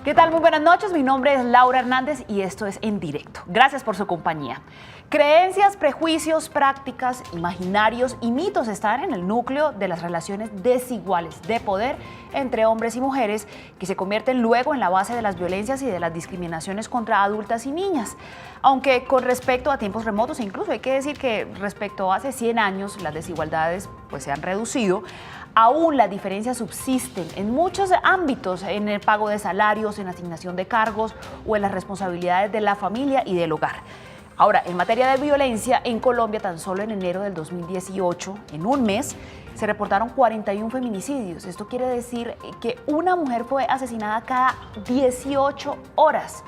¿Qué tal? Muy buenas noches, mi nombre es Laura Hernández y esto es En Directo. Gracias por su compañía. Creencias, prejuicios, prácticas, imaginarios y mitos están en el núcleo de las relaciones desiguales de poder entre hombres y mujeres que se convierten luego en la base de las violencias y de las discriminaciones contra adultas y niñas. Aunque con respecto a tiempos remotos, incluso hay que decir que respecto a hace 100 años las desigualdades se han reducido, aún las diferencias subsisten en muchos ámbitos, en el pago de salarios, en asignación de cargos o en las responsabilidades de la familia y del hogar. Ahora, en materia de violencia, en Colombia, tan solo en enero del 2018, en un mes, se reportaron 41 feminicidios. Esto quiere decir que una mujer fue asesinada cada 18 horas.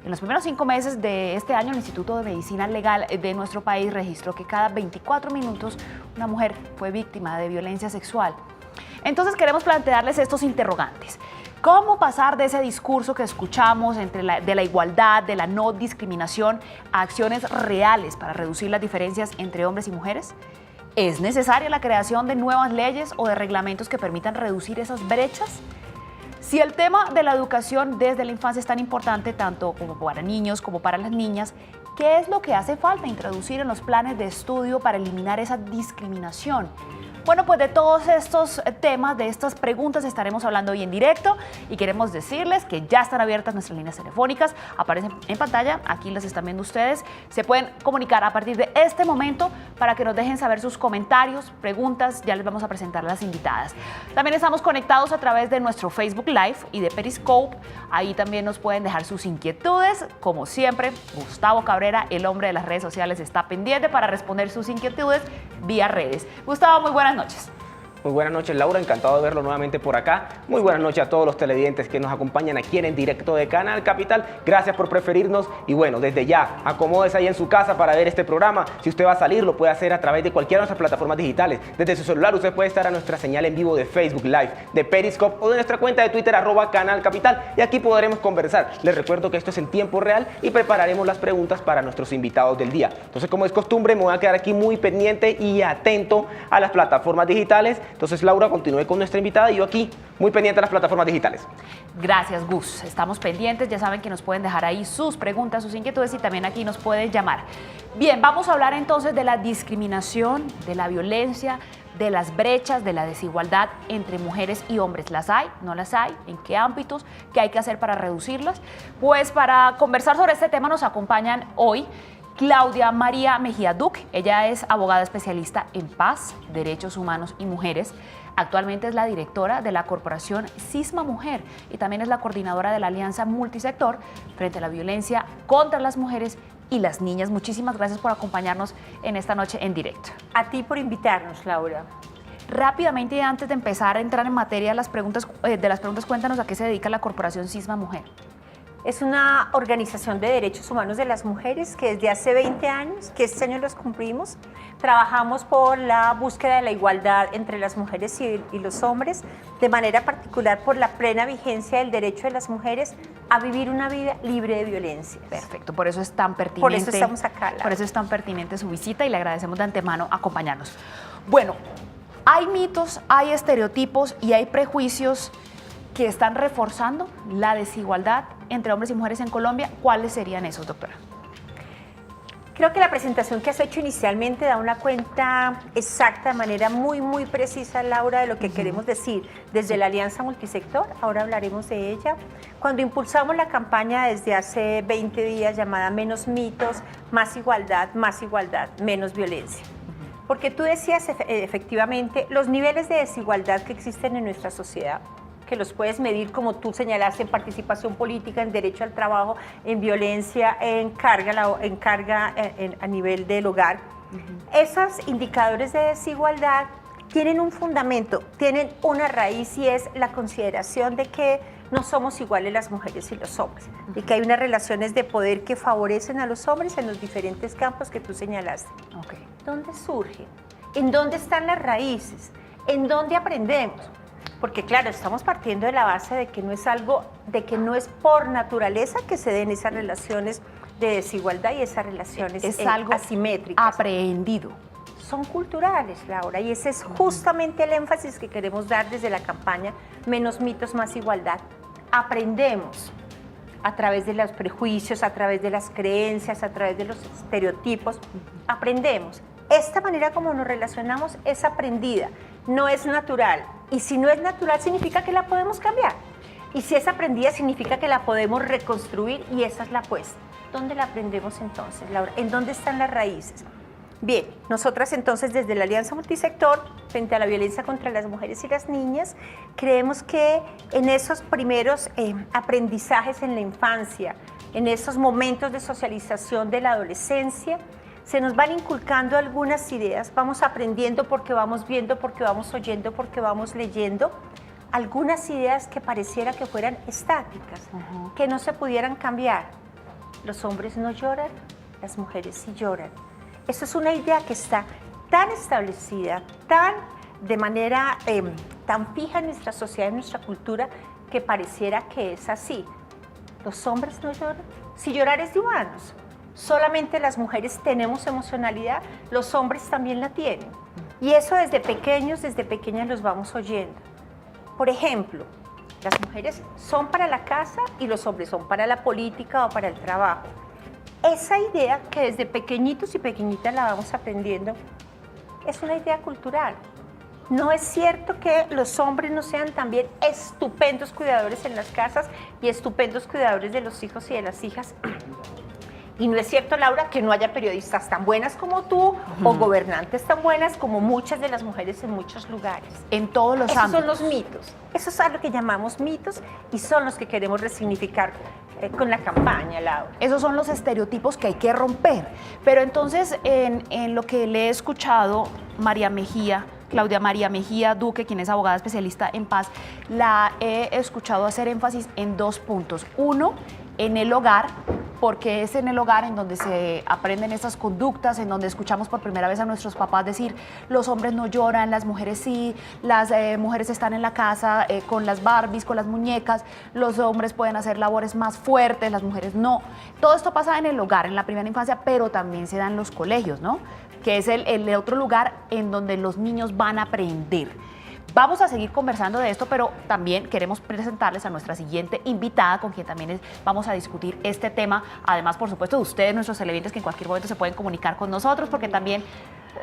En los primeros 5 meses de este año, el Instituto de Medicina Legal de nuestro país registró que cada 24 minutos una mujer fue víctima de violencia sexual. Entonces queremos plantearles estos interrogantes. ¿Cómo pasar de ese discurso que escuchamos de la igualdad, de la no discriminación, a acciones reales para reducir las diferencias entre hombres y mujeres? ¿Es necesaria la creación de nuevas leyes o de reglamentos que permitan reducir esas brechas? Si el tema de la educación desde la infancia es tan importante tanto como para niños como para las niñas, ¿qué es lo que hace falta introducir en los planes de estudio para eliminar esa discriminación? Bueno, pues de todos estos temas, de estas preguntas estaremos hablando hoy en directo y queremos decirles que ya están abiertas nuestras líneas telefónicas, aparecen en pantalla, aquí las están viendo ustedes, se pueden comunicar a partir de este momento para que nos dejen saber sus comentarios, preguntas, ya les vamos a presentar a las invitadas. También estamos conectados a través de nuestro Facebook Live y de Periscope, ahí también nos pueden dejar sus inquietudes, como siempre, Gustavo Cabrera, el hombre de las redes sociales, está pendiente para responder sus inquietudes vía redes. Gustavo, muy buenas noches. Muy buenas noches, Laura, encantado de verlo nuevamente por acá. Muy buenas noches a todos los televidentes que nos acompañan aquí en directo de Canal Capital. Gracias por preferirnos y bueno, desde ya, acomódese ahí en su casa para ver este programa. Si usted va a salir, lo puede hacer a través de cualquiera de nuestras plataformas digitales. Desde su celular usted puede estar a nuestra señal en vivo de Facebook Live, de Periscope o de nuestra cuenta de Twitter @Canal Capital y aquí podremos conversar. Les recuerdo que esto es en tiempo real y prepararemos las preguntas para nuestros invitados del día. Entonces, como es costumbre, me voy a quedar aquí muy pendiente y atento a las plataformas digitales. Entonces, Laura, continúe con nuestra invitada y yo aquí, muy pendiente a las plataformas digitales. Gracias, Gus. Estamos pendientes, ya saben que nos pueden dejar ahí sus preguntas, sus inquietudes y también aquí nos pueden llamar. Bien, vamos a hablar entonces de la discriminación, de la violencia, de las brechas, de la desigualdad entre mujeres y hombres. ¿Las hay? ¿No las hay? ¿En qué ámbitos? ¿Qué hay que hacer para reducirlas? Pues para conversar sobre este tema nos acompañan hoy Claudia María Mejía Duque. Ella es abogada especialista en paz, derechos humanos y mujeres. Actualmente es la directora de la corporación Cisma Mujer y también es la coordinadora de la Alianza Multisector frente a la violencia contra las mujeres y las niñas. Muchísimas gracias por acompañarnos en esta noche en directo. A ti por invitarnos, Laura. Rápidamente, antes de empezar a entrar en materia de las preguntas, cuéntanos a qué se dedica la corporación Cisma Mujer. Es una organización de derechos humanos de las mujeres que desde hace 20 años, que este año los cumplimos, trabajamos por la búsqueda de la igualdad entre las mujeres y los hombres, de manera particular por la plena vigencia del derecho de las mujeres a vivir una vida libre de violencia. Perfecto, por eso es tan pertinente. Por eso estamos acá, Laura. Por eso es tan pertinente su visita y le agradecemos de antemano acompañarnos. Bueno, hay mitos, hay estereotipos y hay prejuicios que están reforzando la desigualdad entre hombres y mujeres en Colombia. ¿Cuáles serían esos, doctora? Creo que la presentación que has hecho inicialmente da una cuenta exacta, de manera muy precisa, Laura, de lo que queremos decir desde la Alianza Multisector. Ahora hablaremos de ella. Cuando impulsamos la campaña desde hace 20 días llamada Menos mitos, más igualdad, menos violencia. Porque tú decías efectivamente los niveles de desigualdad que existen en nuestra sociedad, que los puedes medir como tú señalaste en participación política, en derecho al trabajo, en violencia, en carga a nivel del hogar. Esos indicadores de desigualdad tienen un fundamento, tienen una raíz y es la consideración de que no somos iguales las mujeres y los hombres y que hay unas relaciones de poder que favorecen a los hombres en los diferentes campos que tú señalaste. Okay. ¿Dónde surge? ¿En dónde están las raíces? ¿En dónde aprendemos? Porque claro, estamos partiendo de la base de que no es por naturaleza que se den esas relaciones de desigualdad y esas relaciones es algo asimétricas. Aprendido. Son culturales, Laura, y ese es justamente el énfasis que queremos dar desde la campaña Menos mitos, más igualdad. Aprendemos a través de los prejuicios, a través de las creencias, a través de los estereotipos, aprendemos. Esta manera como nos relacionamos es aprendida, no es natural. Y si no es natural, significa que la podemos cambiar. Y si es aprendida, significa que la podemos reconstruir, y esa es la apuesta. ¿Dónde la aprendemos entonces, Laura? ¿En dónde están las raíces? Bien, nosotras entonces desde la Alianza Multisector, frente a la violencia contra las mujeres y las niñas, creemos que en esos primeros aprendizajes en la infancia, en esos momentos de socialización de la adolescencia, se nos van inculcando algunas ideas, vamos aprendiendo porque vamos viendo, porque vamos oyendo, porque vamos leyendo, algunas ideas que pareciera que fueran estáticas, que no se pudieran cambiar. Los hombres no lloran, las mujeres sí lloran. Eso es una idea que está tan establecida, de manera tan fija en nuestra sociedad, en nuestra cultura, que pareciera que es así. Los hombres no lloran. Si llorar es de humanos, solamente las mujeres tenemos emocionalidad, los hombres también la tienen. Y eso desde pequeños, desde pequeñas los vamos oyendo. Por ejemplo, las mujeres son para la casa y los hombres son para la política o para el trabajo. Esa idea que desde pequeñitos y pequeñitas la vamos aprendiendo es una idea cultural. No es cierto que los hombres no sean también estupendos cuidadores en las casas y estupendos cuidadores de los hijos y de las hijas. Y no es cierto, Laura, que no haya periodistas tan buenas como tú o gobernantes tan buenas como muchas de las mujeres en muchos lugares. En todos los ámbitos. Esos son los mitos. Esos son lo que llamamos mitos y son los que queremos resignificar con la campaña, Laura. Esos son los estereotipos que hay que romper. Pero entonces, en lo que le he escuchado, Claudia María Mejía Duque, quien es abogada especialista en paz, la he escuchado hacer énfasis en 2 puntos. Uno, en el hogar, porque es en el hogar en donde se aprenden estas conductas, en donde escuchamos por primera vez a nuestros papás decir: los hombres no lloran, las mujeres sí, las mujeres están en la casa con las Barbies, con las muñecas, los hombres pueden hacer labores más fuertes, las mujeres no. Todo esto pasa en el hogar, en la primera infancia, pero también se da en los colegios, ¿no? Que es el otro lugar en donde los niños van a aprender. Vamos a seguir conversando de esto, pero también queremos presentarles a nuestra siguiente invitada, con quien también vamos a discutir este tema. Además, por supuesto, de ustedes, nuestros televidentes, que en cualquier momento se pueden comunicar con nosotros, porque también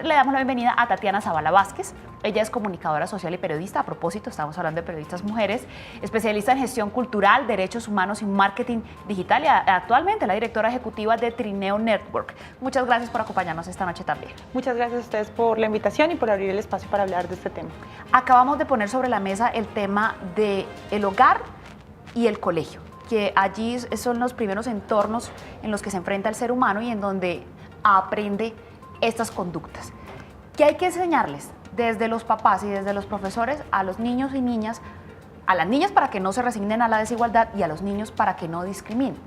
le damos la bienvenida a Tatiana Zavala Vázquez. Ella es comunicadora social y periodista. A propósito, estamos hablando de periodistas mujeres, especialista en gestión cultural, derechos humanos y marketing digital, y actualmente la directora ejecutiva de Trineo Network. Muchas gracias por acompañarnos esta noche también. Muchas gracias a ustedes por la invitación y por abrir el espacio para hablar de este tema. Acabamos de poner sobre la mesa el tema del hogar y el colegio, que allí son los primeros entornos en los que se enfrenta el ser humano y en donde aprende estas conductas. ¿Qué hay que enseñarles desde los papás y desde los profesores a los niños y niñas, a las niñas para que no se resignen a la desigualdad y a los niños para que no discriminen?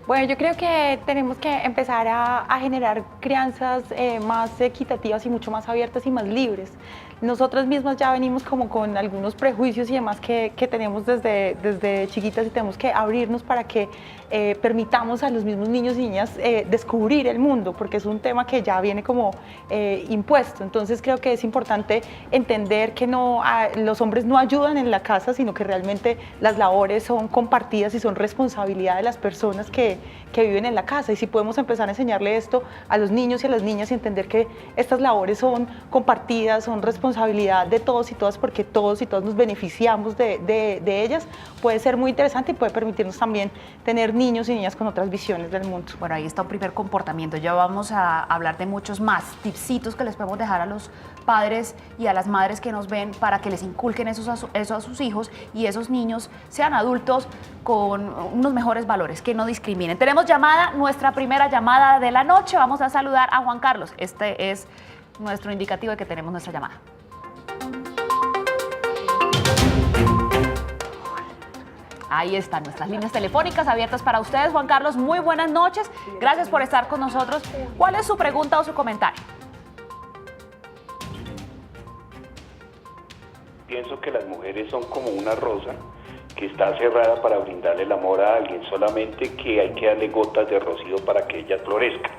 Bueno, yo creo que tenemos que empezar a generar crianzas más equitativas y mucho más abiertas y más libres. Nosotras mismas ya venimos como con algunos prejuicios y demás que tenemos desde chiquitas, y tenemos que abrirnos para que permitamos a los mismos niños y niñas descubrir el mundo, porque es un tema que ya viene como impuesto. Entonces creo que es importante entender que los hombres no ayudan en la casa, sino que realmente las labores son compartidas y son responsabilidad de las personas que viven en la casa. Y si podemos empezar a enseñarle esto a los niños y a las niñas y entender que estas labores son compartidas, son responsabilidad de todos y todas, porque todos y todas nos beneficiamos de ellas, puede ser muy interesante y puede permitirnos también tener niños y niñas con otras visiones del mundo. Bueno, ahí está un primer comportamiento. Ya vamos a hablar de muchos más tipsitos que les podemos dejar a los padres y a las madres que nos ven para que les inculquen eso a sus hijos y esos niños sean adultos con unos mejores valores, que no discriminen. Tenemos llamada, nuestra primera llamada de la noche. Vamos a saludar a Juan Carlos. Este es nuestro indicativo de que tenemos nuestra llamada. Ahí están nuestras líneas telefónicas abiertas para ustedes. Juan Carlos, muy buenas noches. Gracias por estar con nosotros. ¿Cuál es su pregunta o su comentario? Pienso que las mujeres son como una rosa que está cerrada para brindarle el amor a alguien, solamente que hay que darle gotas de rocío para que ella florezca.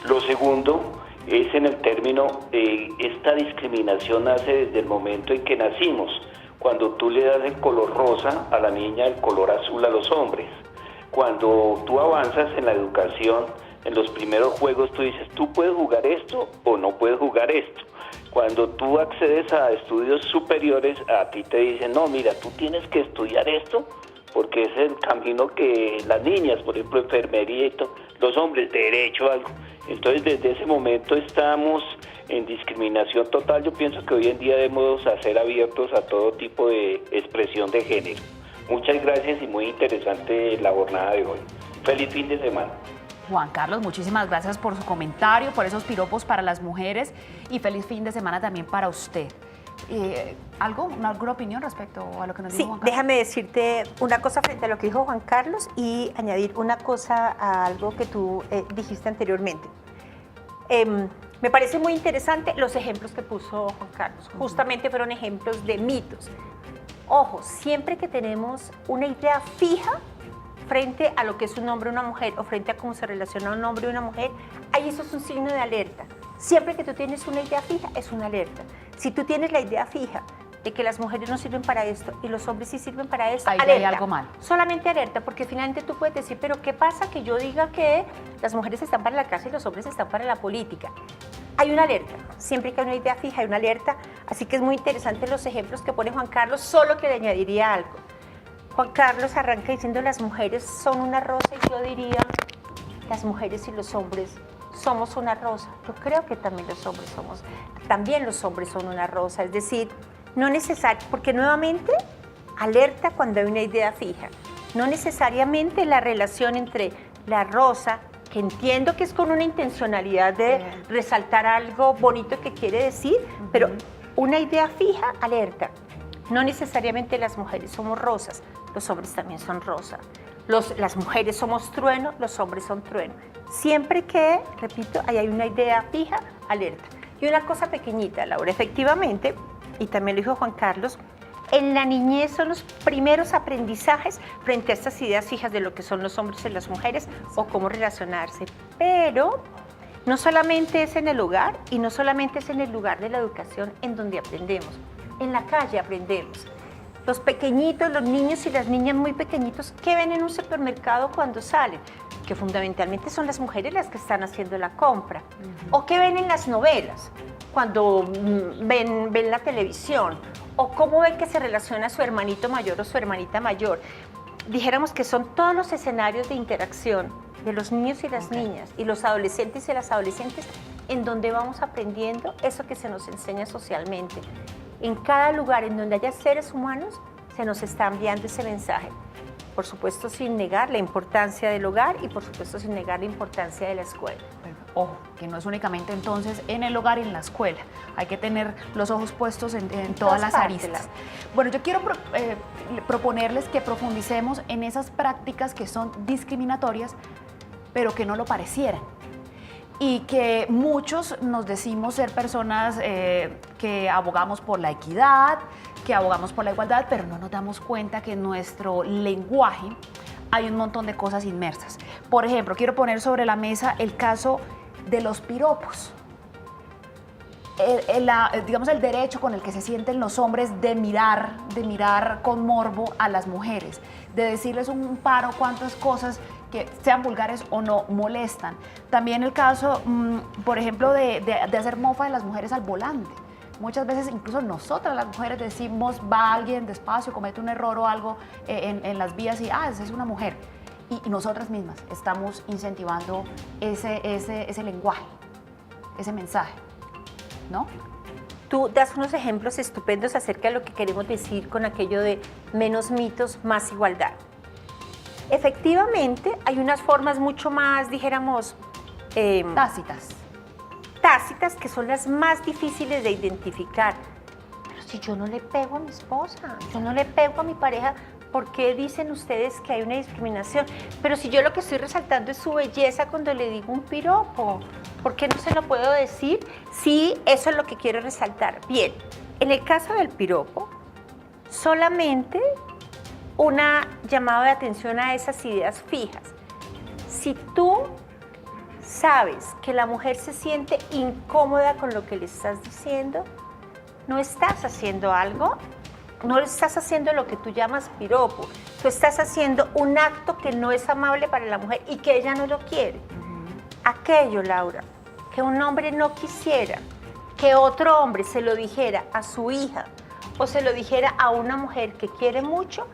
Lo segundo es en el término, esta discriminación nace desde el momento en que nacimos. cuando tú le das el color rosa a la niña, el color azul a los hombres. Cuando tú avanzas en la educación, en los primeros juegos tú dices, tú puedes jugar esto o no puedes jugar esto. Cuando tú accedes a estudios superiores, a ti te dicen, no, mira, tú tienes que estudiar esto porque es el camino que las niñas, por ejemplo, enfermería y todo, los hombres, derecho, algo. Entonces, desde ese momento estamos en discriminación total. Yo pienso que hoy en día debemos ser abiertos a todo tipo de expresión de género. Muchas gracias y muy interesante la jornada de hoy. Feliz fin de semana. Juan Carlos, muchísimas gracias por su comentario, por esos piropos para las mujeres y feliz fin de semana también para usted. ¿Alguna opinión respecto a lo que nos dijo Juan Carlos? Déjame decirte una cosa frente a lo que dijo Juan Carlos y añadir una cosa a algo que tú dijiste anteriormente. Me parece muy interesante los ejemplos que puso Juan Carlos. Justamente fueron ejemplos de mitos. Ojo, siempre que tenemos una idea fija frente a lo que es un hombre o una mujer o frente a cómo se relaciona un hombre y una mujer, ahí eso es un signo de alerta. Siempre que tú tienes una idea fija, es una alerta. Si tú tienes la idea fija de que las mujeres no sirven para esto y los hombres sí sirven para esto, ahí alerta. hay algo mal. Solamente alerta, porque finalmente tú puedes decir, pero ¿qué pasa que yo diga que las mujeres están para la casa y los hombres están para la política? Hay una alerta. Siempre que hay una idea fija, hay una alerta. Así que es muy interesante los ejemplos que pone Juan Carlos, solo que le añadiría algo. Juan Carlos arranca diciendo las mujeres son una rosa y yo diría las mujeres y los hombres somos una rosa. Yo creo que también los hombres son una rosa, es decir, no necesario, porque nuevamente alerta cuando hay una idea fija. No necesariamente la relación entre la rosa, que entiendo que es con una intencionalidad de resaltar algo bonito que quiere decir, pero una idea fija, alerta. No necesariamente las mujeres somos rosas, los hombres también son rosa. Las mujeres somos trueno, los hombres son trueno. Siempre que, repito, ahí hay una idea fija, alerta. Y una cosa pequeñita, Laura, efectivamente, y también lo dijo Juan Carlos, en la niñez son los primeros aprendizajes frente a estas ideas fijas de lo que son los hombres y las mujeres o cómo relacionarse. Pero no solamente es en el hogar y no solamente es en el lugar de la educación en donde aprendemos. En la calle aprendemos. Los pequeñitos, los niños y las niñas muy pequeñitos, ¿qué ven en un supermercado cuando salen? Que fundamentalmente son las mujeres las que están haciendo la compra. ¿O qué ven en las novelas cuando ven la televisión? ¿O cómo ven que se relaciona su hermanito mayor o su hermanita mayor? Dijéramos que son todos los escenarios de interacción de los niños y las niñas y los adolescentes y las adolescentes en donde vamos aprendiendo eso que se nos enseña socialmente. En cada lugar en donde haya seres humanos se nos está enviando ese mensaje. Por supuesto sin negar la importancia del hogar y por supuesto sin negar la importancia de la escuela. Ojo, que no es únicamente entonces en el hogar y en la escuela. Hay que tener los ojos puestos en todas las aristas. Bueno, yo quiero proponerles que profundicemos en esas prácticas que son discriminatorias, pero que no lo parecieran. Y que muchos nos decimos ser personas que abogamos por la equidad, que abogamos por la igualdad, pero no nos damos cuenta que en nuestro lenguaje hay un montón de cosas inmersas. Por ejemplo, quiero poner sobre la mesa el caso de los piropos. Digamos el derecho con el que se sienten los hombres de mirar con morbo a las mujeres, de decirles un paro cuántas cosas que sean vulgares o no molestan. También el caso, por ejemplo, de hacer mofa de las mujeres al volante. Muchas veces incluso nosotras las mujeres decimos, va alguien despacio, comete un error o algo en las vías y, esa es una mujer. Y nosotras mismas estamos incentivando ese lenguaje, ese mensaje, ¿no? Tú das unos ejemplos estupendos acerca de lo que queremos decir con aquello de menos mitos, más igualdad. Efectivamente, hay unas formas mucho más, dijéramos, tácitas, que son las más difíciles de identificar. Pero si yo no le pego a mi esposa, yo no le pego a mi pareja, ¿por qué dicen ustedes que hay una discriminación? Pero si yo lo que estoy resaltando es su belleza cuando le digo un piropo, ¿por qué no se lo puedo decir? Sí, eso es lo que quiero resaltar. Bien, en el caso del piropo, solamente una llamada de atención a esas ideas fijas. Si tú sabes que la mujer se siente incómoda con lo que le estás diciendo, no estás haciendo algo no estás haciendo lo que tú llamas piropo, tú estás haciendo un acto que no es amable para la mujer y que ella no lo quiere. Aquello, Laura, que un hombre no quisiera que otro hombre se lo dijera a su hija o se lo dijera a una mujer que quiere mucho,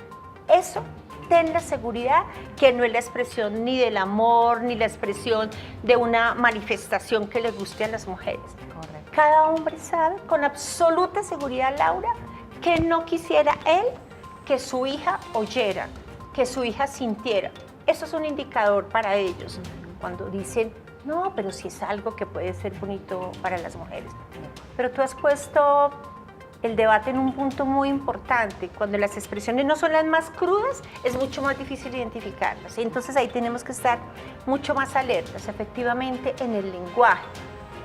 eso ten la seguridad que no es la expresión ni del amor, ni la expresión de una manifestación que le guste a las mujeres. Correcto. Cada hombre sabe con absoluta seguridad, Laura, que no quisiera él que su hija oyera, que su hija sintiera. Eso es un indicador para ellos. Cuando dicen, no, pero sí es algo que puede ser bonito para las mujeres. Pero tú has puesto el debate en un punto muy importante. Cuando las expresiones no son las más crudas, es mucho más difícil identificarlas. Entonces ahí tenemos que estar mucho más alertas, efectivamente, en el lenguaje.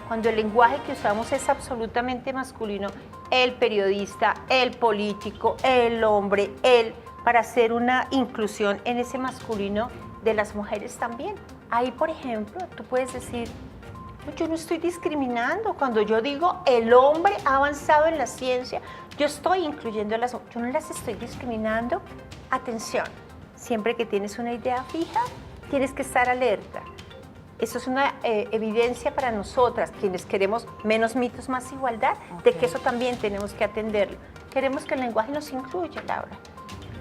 Cuando el lenguaje que usamos es absolutamente masculino, el periodista, el político, el hombre, él, para hacer una inclusión en ese masculino de las mujeres también. Ahí, por ejemplo, tú puedes decir, yo no estoy discriminando. Cuando yo digo el hombre ha avanzado en la ciencia, yo estoy incluyendo a las mujeres, yo no las estoy discriminando. Atención, siempre que tienes una idea fija, tienes que estar alerta. Eso es una evidencia para nosotras, quienes queremos menos mitos, más igualdad, de que eso también tenemos que atenderlo. Queremos que el lenguaje nos incluya, Laura.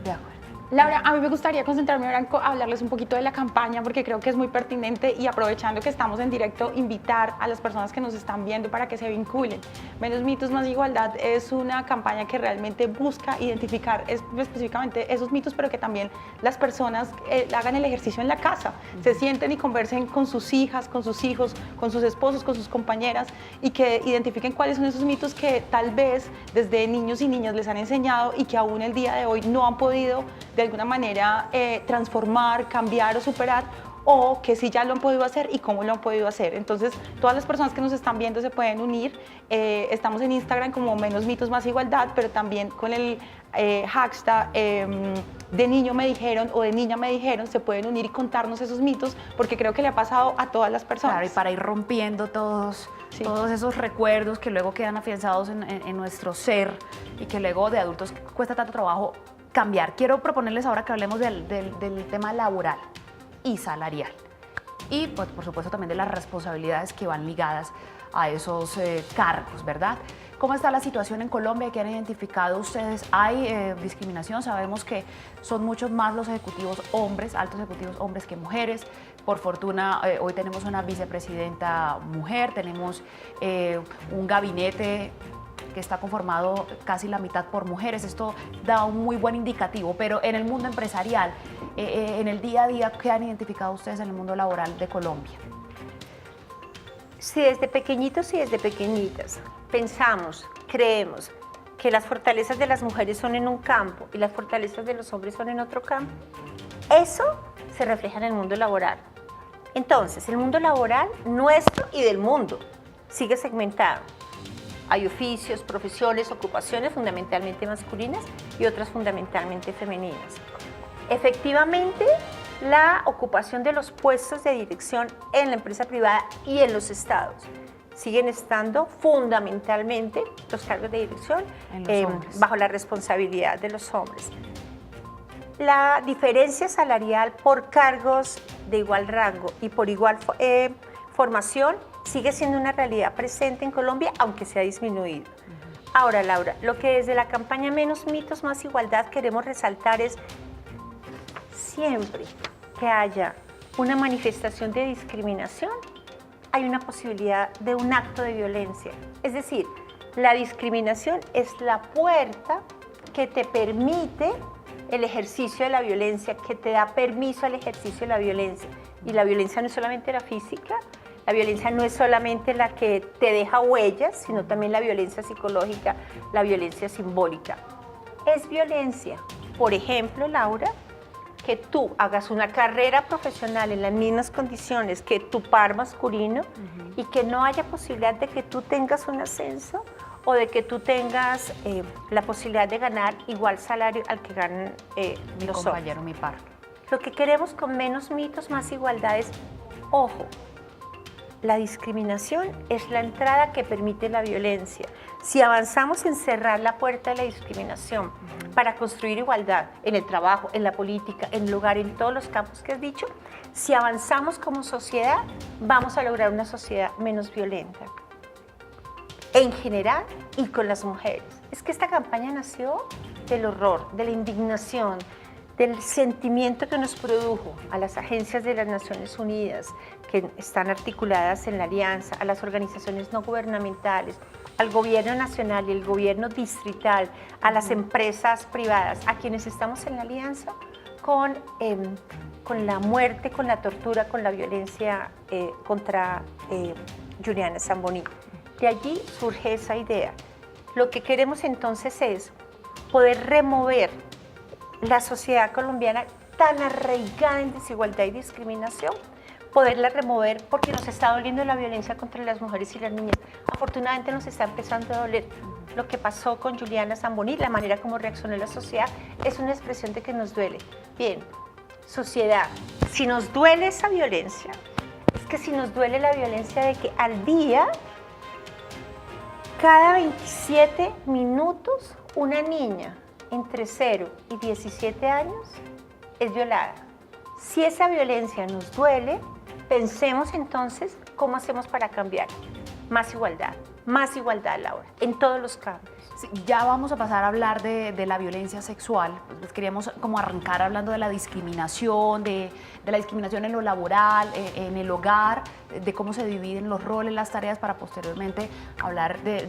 De acuerdo. Laura, a mí me gustaría concentrarme ahora en hablarles un poquito de la campaña porque creo que es muy pertinente y aprovechando que estamos en directo, invitar a las personas que nos están viendo para que se vinculen. Menos mitos, más igualdad es una campaña que realmente busca identificar específicamente esos mitos, pero que también las personas hagan el ejercicio en la casa, se sienten y conversen con sus hijas, con sus hijos, con sus esposos, con sus compañeras y que identifiquen cuáles son esos mitos que tal vez desde niños y niñas les han enseñado y que aún el día de hoy no han podido de alguna manera transformar, cambiar o superar, o que sí ya lo han podido hacer y cómo lo han podido hacer. Entonces, todas las personas que nos están viendo se pueden unir. Estamos en Instagram como Menos Mitos, Más Igualdad, pero también con el hashtag de niño me dijeron o de niña me dijeron, se pueden unir y contarnos esos mitos, porque creo que le ha pasado a todas las personas. Claro, y para ir rompiendo todos esos recuerdos que luego quedan afianzados en nuestro ser y que luego de adultos cuesta tanto trabajo cambiar. Quiero proponerles ahora que hablemos del tema laboral y salarial y pues, por supuesto también de las responsabilidades que van ligadas a esos cargos, ¿verdad? ¿Cómo está la situación en Colombia? ¿Qué han identificado ustedes? ¿Hay discriminación? Sabemos que son muchos más los ejecutivos hombres, altos ejecutivos hombres que mujeres. Por fortuna, hoy tenemos una vicepresidenta mujer, tenemos un gabinete que está conformado casi la mitad por mujeres. Esto da un muy buen indicativo, pero en el mundo empresarial, en el día a día, ¿qué han identificado ustedes en el mundo laboral de Colombia? Si desde pequeñitos y desde pequeñitas pensamos, creemos que las fortalezas de las mujeres son en un campo y las fortalezas de los hombres son en otro campo, eso se refleja en el mundo laboral. Entonces, el mundo laboral nuestro y del mundo sigue segmentado. Hay oficios, profesiones, ocupaciones fundamentalmente masculinas y otras fundamentalmente femeninas. Efectivamente, la ocupación de los puestos de dirección en la empresa privada y en los estados siguen estando fundamentalmente los cargos de dirección bajo la responsabilidad de los hombres. La diferencia salarial por cargos de igual rango y por igual formación sigue siendo una realidad presente en Colombia, aunque se ha disminuido. Ahora, Laura, lo que desde la campaña Menos Mitos, Más Igualdad queremos resaltar es siempre que haya una manifestación de discriminación, hay una posibilidad de un acto de violencia. Es decir, la discriminación es la puerta que te permite el ejercicio de la violencia, que te da permiso al ejercicio de la violencia. Y la violencia no es solamente la física, la violencia no es solamente la que te deja huellas, sino también la violencia psicológica, la violencia simbólica. Es violencia, por ejemplo, Laura, que tú hagas una carrera profesional en las mismas condiciones que tu par masculino y que no haya posibilidad de que tú tengas un ascenso o de que tú tengas la posibilidad de ganar igual salario al que ganan Mi los compañero, hombres. mi par. Lo que queremos con Menos Mitos, Más Igualdad es, ojo, la discriminación es la entrada que permite la violencia. Si avanzamos en cerrar la puerta de la discriminación para construir igualdad en el trabajo, en la política, en el hogar, en todos los campos que has dicho, si avanzamos como sociedad, vamos a lograr una sociedad menos violenta. En general y con las mujeres. Es que esta campaña nació del horror, de la indignación, del sentimiento que nos produjo a las agencias de las Naciones Unidas que están articuladas en la Alianza, a las organizaciones no gubernamentales, al gobierno nacional y el gobierno distrital, a las empresas privadas, a quienes estamos en la Alianza con la muerte, con la tortura, con la violencia contra Juliana Zamboni. De allí surge esa idea. Lo que queremos entonces es poder remover la sociedad colombiana tan arraigada en desigualdad y discriminación, poderla remover porque nos está doliendo la violencia contra las mujeres y las niñas. Afortunadamente nos está empezando a doler. Lo que pasó con Juliana Zamboni, la manera como reaccionó la sociedad, es una expresión de que nos duele. Bien, sociedad, si nos duele esa violencia, es que si nos duele la violencia de que al día, cada 27 minutos, una niña entre 0 y 17 años es violada. Si esa violencia nos duele, pensemos entonces cómo hacemos para cambiar. Más igualdad, Laura, en todos los campos. Sí, ya vamos a pasar a hablar de la violencia sexual. Pues queríamos como arrancar hablando de la discriminación, de la discriminación en lo laboral, en el hogar, de cómo se dividen los roles, las tareas, para posteriormente hablar de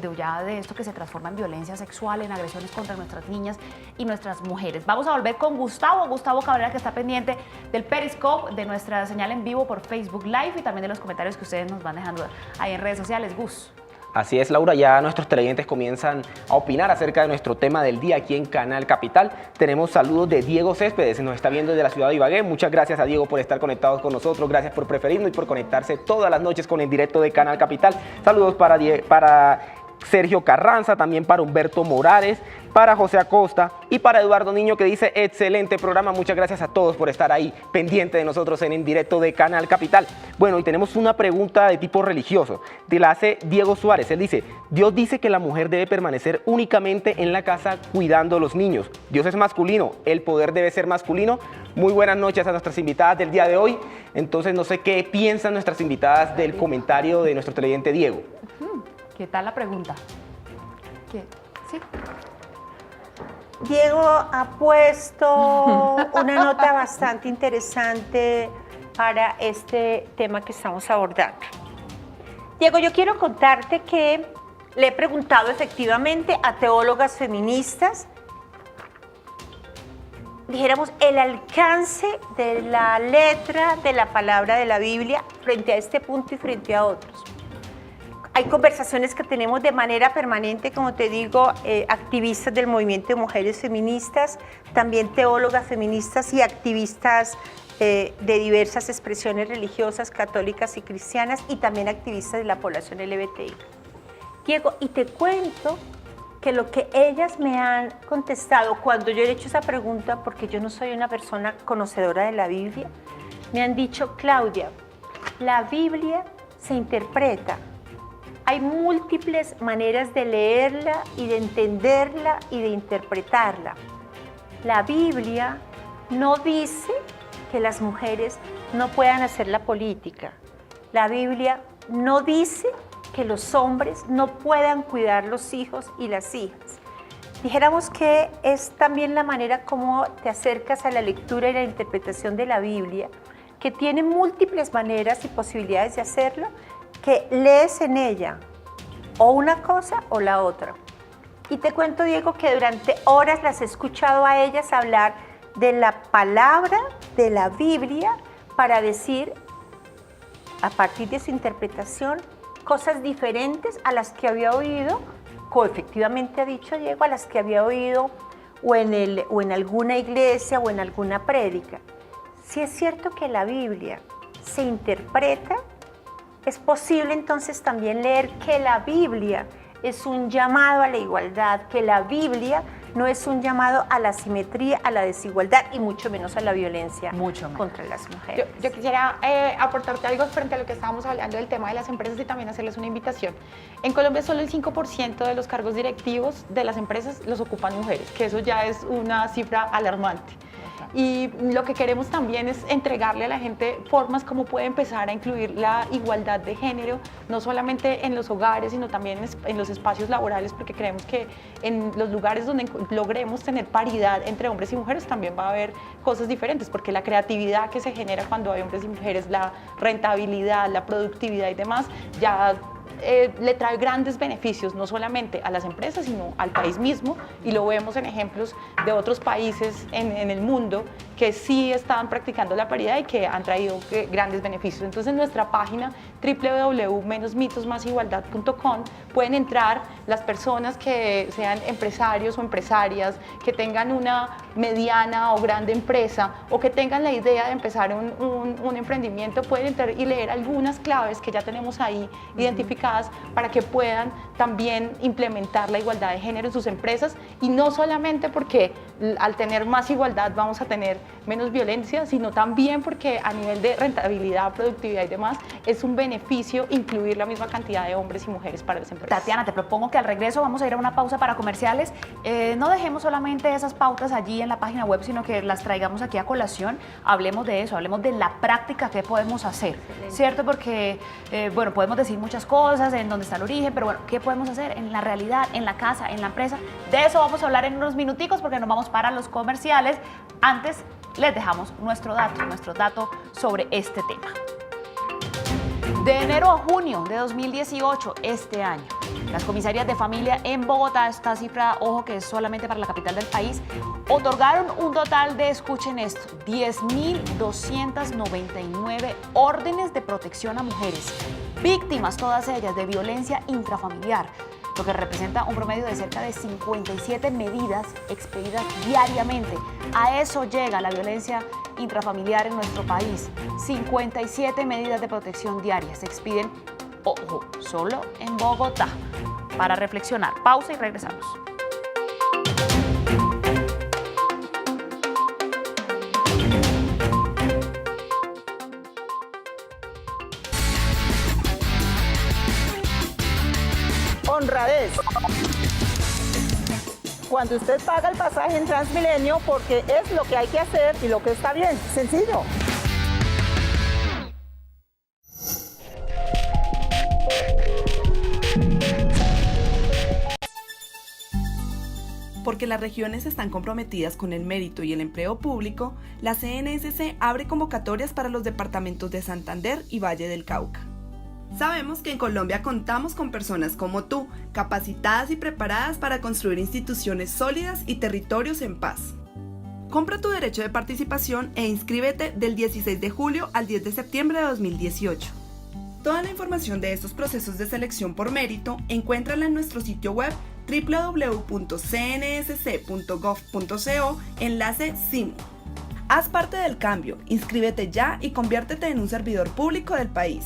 esto que se transforma en violencia sexual, en agresiones contra nuestras niñas y nuestras mujeres. Vamos a volver con Gustavo Cabrera, que está pendiente del Periscope, de nuestra señal en vivo por Facebook Live y también de los comentarios que ustedes nos van dejando ahí en redes sociales. Gus. Así es, Laura, ya nuestros televidentes comienzan a opinar acerca de nuestro tema del día aquí en Canal Capital. Tenemos saludos de Diego Céspedes, nos está viendo desde la ciudad de Ibagué. Muchas gracias a Diego por estar conectados con nosotros, gracias por preferirnos y por conectarse todas las noches con el directo de Canal Capital. Saludos para Sergio Carranza, también para Humberto Morales, para José Acosta y para Eduardo Niño, que dice excelente programa. Muchas gracias a todos por estar ahí pendiente de nosotros en directo de Canal Capital. Bueno, y tenemos una pregunta de tipo religioso, la hace Diego Suárez. Él dice: Dios dice que la mujer debe permanecer únicamente en la casa cuidando a los niños. Dios es masculino, el poder debe ser masculino. Muy buenas noches a nuestras invitadas del día de hoy. Entonces no sé qué piensan nuestras invitadas del comentario de nuestro televidente Diego. ¿Qué tal la pregunta? ¿Sí? Diego ha puesto una nota bastante interesante para este tema que estamos abordando. Diego, yo quiero contarte que le he preguntado efectivamente a teólogas feministas, dijéramos, el alcance de la letra de la palabra de la Biblia frente a este punto y frente a otros. Hay conversaciones que tenemos de manera permanente, como te digo, activistas del movimiento de mujeres feministas, también teólogas feministas y activistas de diversas expresiones religiosas, católicas y cristianas, y también activistas de la población LGBTI. Diego, y te cuento que lo que ellas me han contestado cuando yo le he hecho esa pregunta, porque yo no soy una persona conocedora de la Biblia, me han dicho: Claudia, la Biblia se interpreta. Hay múltiples maneras de leerla y de entenderla y de interpretarla. La Biblia no dice que las mujeres no puedan hacer la política. La Biblia no dice que los hombres no puedan cuidar los hijos y las hijas. Dijéramos que es también la manera como te acercas a la lectura y la interpretación de la Biblia, que tiene múltiples maneras y posibilidades de hacerlo, que lees en ella o una cosa o la otra. Y te cuento, Diego, que durante horas las he escuchado a ellas hablar de la palabra de la Biblia para decir, a partir de su interpretación, cosas diferentes a las que había oído, como efectivamente ha dicho Diego, a las que había oído o en alguna iglesia o en alguna prédica. Si es cierto que la Biblia se interpreta, es posible entonces también leer que la Biblia es un llamado a la igualdad, que la Biblia no es un llamado a la asimetría, a la desigualdad y mucho menos a la violencia contra las mujeres. Yo quisiera aportarte algo frente a lo que estábamos hablando del tema de las empresas y también hacerles una invitación. En Colombia solo el 5% de los cargos directivos de las empresas los ocupan mujeres, que eso ya es una cifra alarmante. Y lo que queremos también es entregarle a la gente formas como puede empezar a incluir la igualdad de género, no solamente en los hogares, sino también en los espacios laborales, porque creemos que en los lugares donde logremos tener paridad entre hombres y mujeres también va a haber cosas diferentes, porque la creatividad que se genera cuando hay hombres y mujeres, la rentabilidad, la productividad y demás, ya le trae grandes beneficios no solamente a las empresas sino al país mismo, y lo vemos en ejemplos de otros países en el mundo que sí están practicando la paridad y que han traído grandes beneficios. Entonces en nuestra página www.menosmitosmasigualdad.com pueden entrar las personas que sean empresarios o empresarias, que tengan una mediana o grande empresa o que tengan la idea de empezar un emprendimiento, pueden entrar y leer algunas claves que ya tenemos ahí identificadas para que puedan también implementar la igualdad de género en sus empresas, y no solamente porque al tener más igualdad vamos a tener menos violencia, sino también porque a nivel de rentabilidad, productividad y demás es un beneficio incluir la misma cantidad de hombres y mujeres para las empresas. Tatiana, te propongo que al regreso vamos a ir a una pausa para comerciales. No dejemos solamente esas pautas allí en la página web, sino que las traigamos aquí a colación. Hablemos de eso, hablemos de la práctica que podemos hacer, ¿cierto? Porque, bueno, podemos decir muchas cosas en dónde está el origen, pero bueno, ¿qué podemos hacer en la realidad, en la casa, en la empresa? De eso vamos a hablar en unos minuticos porque nos vamos para los comerciales. Antes les dejamos nuestro dato sobre este tema. De enero a junio de 2018, este año, las comisarías de familia en Bogotá, esta cifra, ojo que es solamente para la capital del país, otorgaron un total de, escuchen esto, 10.299 órdenes de protección a mujeres, víctimas todas ellas de violencia intrafamiliar, lo que representa un promedio de cerca de 57 medidas expedidas diariamente. A eso llega la violencia intrafamiliar en nuestro país. 57 medidas de protección diarias se expiden, ojo, solo en Bogotá. Para reflexionar, pausa y regresamos. Honradez. Cuando usted paga el pasaje en Transmilenio, porque es lo que hay que hacer y lo que está bien, sencillo. Porque las regiones están comprometidas con el mérito y el empleo público, la CNSC abre convocatorias para los departamentos de Santander y Valle del Cauca. Sabemos que en Colombia contamos con personas como tú, capacitadas y preparadas para construir instituciones sólidas y territorios en paz. Compra tu derecho de participación e inscríbete del 16 de julio al 10 de septiembre de 2018. Toda la información de estos procesos de selección por mérito encuéntrala en nuestro sitio web www.cnsc.gov.co, enlace SIMU. Haz parte del cambio, inscríbete ya y conviértete en un servidor público del país.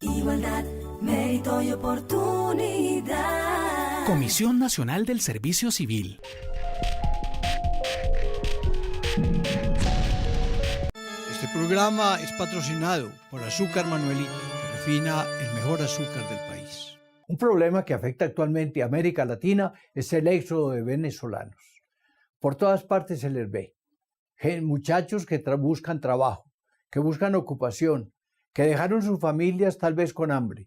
Igualdad, mérito y oportunidad. Comisión Nacional del Servicio Civil. Este programa es patrocinado por Azúcar Manuelita, que refina el mejor azúcar del país. Un problema que afecta actualmente a América Latina es el éxodo de venezolanos. Por todas partes se les ve. Muchachos que buscan trabajo, que buscan ocupación, que dejaron sus familias tal vez con hambre.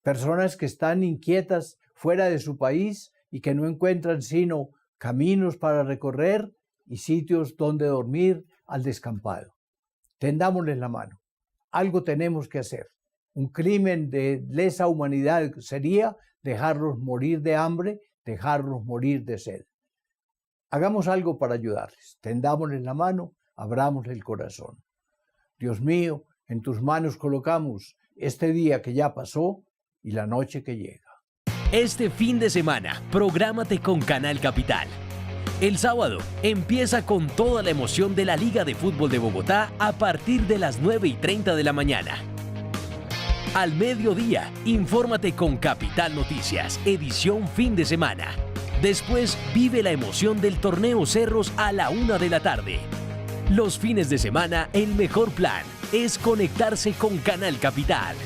Personas que están inquietas fuera de su país y que no encuentran sino caminos para recorrer y sitios donde dormir al descampado. Tendámosles la mano. Algo tenemos que hacer. Un crimen de lesa humanidad sería dejarlos morir de hambre, dejarlos morir de sed. Hagamos algo para ayudarles. Tendámosles la mano, abrámosles el corazón. Dios mío, en tus manos colocamos este día que ya pasó y la noche que llega. Este fin de semana, prográmate con Canal Capital. El sábado empieza con toda la emoción de la Liga de Fútbol de Bogotá a partir de las 9:30 de la mañana. Al mediodía, infórmate con Capital Noticias, edición fin de semana. Después, vive la emoción del torneo Cerros a la 1 de la tarde. Los fines de semana, el mejor plan es conectarse con Canal Capital.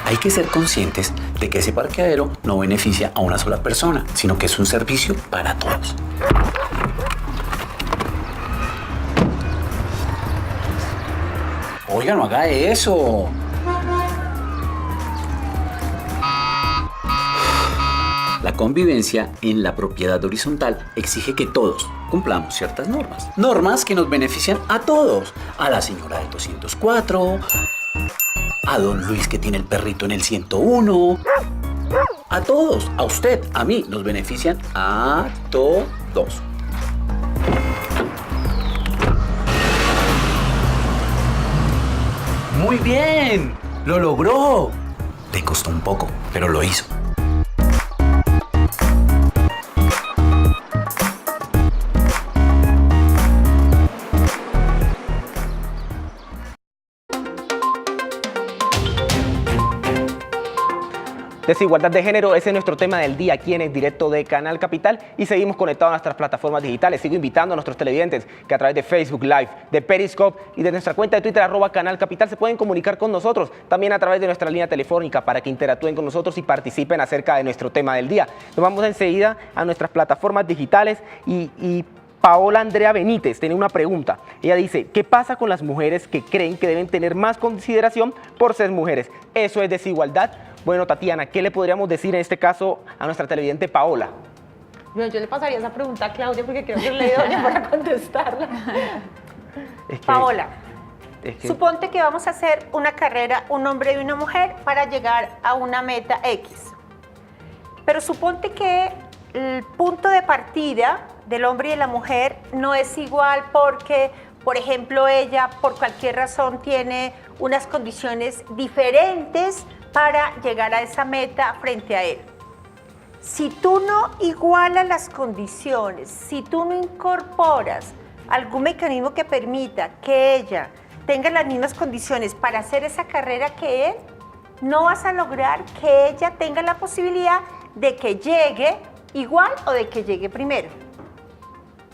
Hay que ser conscientes de que ese parqueadero no beneficia a una sola persona, sino que es un servicio para todos. Oiga, no haga eso. La convivencia en la propiedad horizontal exige que todos cumplamos ciertas normas. Normas que nos benefician a todos. A la señora del 204, a don Luis que tiene el perrito en el 101, a todos, a usted, a mí, nos benefician a todos. Muy bien, lo logró. Le costó un poco, pero lo hizo. Desigualdad de género, ese es nuestro tema del día aquí en el directo de Canal Capital y seguimos conectados a nuestras plataformas digitales. Sigo invitando a nuestros televidentes que a través de Facebook Live, de Periscope y de nuestra cuenta de Twitter @Canal Capital se pueden comunicar con nosotros, también a través de nuestra línea telefónica para que interactúen con nosotros y participen acerca de nuestro tema del día. Nos vamos enseguida a nuestras plataformas digitales y Paola Andrea Benítez tiene una pregunta. Ella dice, ¿qué pasa con las mujeres que creen que deben tener más consideración por ser mujeres? ¿Eso es desigualdad? Bueno, Tatiana, ¿qué le podríamos decir en este caso a nuestra televidente Paola? Yo le pasaría esa pregunta a Claudia porque creo que le doy para contestarla. Paola, suponte que vamos a hacer una carrera, un hombre y una mujer, para llegar a una meta X. Pero suponte que el punto de partida del hombre y de la mujer no es igual porque, por ejemplo, ella por cualquier razón tiene unas condiciones diferentes para llegar a esa meta frente a él. Si tú no igualas las condiciones, si tú no incorporas algún mecanismo que permita que ella tenga las mismas condiciones para hacer esa carrera que él, no vas a lograr que ella tenga la posibilidad de que llegue igual o de que llegue primero.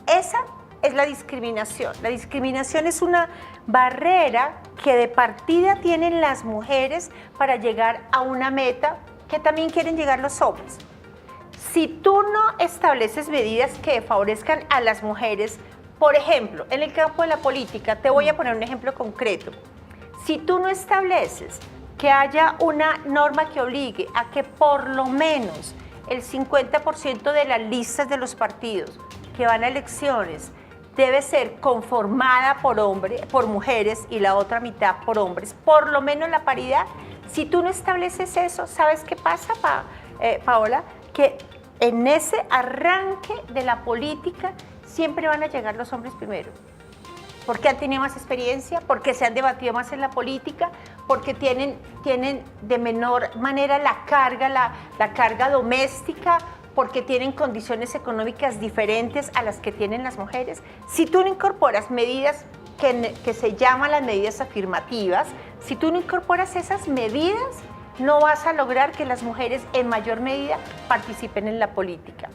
Esa es la discriminación. La discriminación es una barrera que de partida tienen las mujeres para llegar a una meta que también quieren llegar los hombres. Si tú no estableces medidas que favorezcan a las mujeres, por ejemplo, en el campo de la política, te voy a poner un ejemplo concreto. Si tú no estableces que haya una norma que obligue a que por lo menos el 50% de las listas de los partidos que van a elecciones debe ser conformada por mujeres y la otra mitad por hombres, por lo menos la paridad. Si tú no estableces eso, ¿sabes qué pasa, Paola? Que en ese arranque de la política siempre van a llegar los hombres primero, porque han tenido más experiencia, porque se han debatido más en la política, porque tienen de menor manera la carga doméstica, porque tienen condiciones económicas diferentes a las que tienen las mujeres. Si tú no incorporas medidas que se llaman las medidas afirmativas, si tú no incorporas esas medidas, no vas a lograr que las mujeres en mayor medida participen en la política.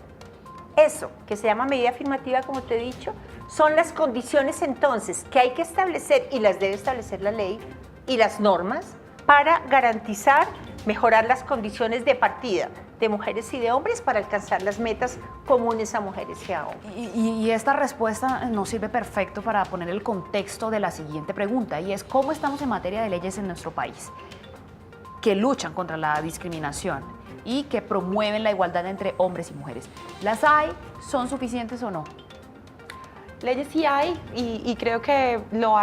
Eso, que se llama medida afirmativa, como te he dicho, son las condiciones entonces que hay que establecer y las debe establecer la ley y las normas para garantizar, mejorar las condiciones de partida de mujeres y de hombres para alcanzar las metas comunes a mujeres y a hombres. Y esta respuesta nos sirve perfecto para poner el contexto de la siguiente pregunta, y es ¿cómo estamos en materia de leyes en nuestro país que luchan contra la discriminación y que promueven la igualdad entre hombres y mujeres? ¿Las hay? ¿Son suficientes o no? Leyes sí hay y creo que lo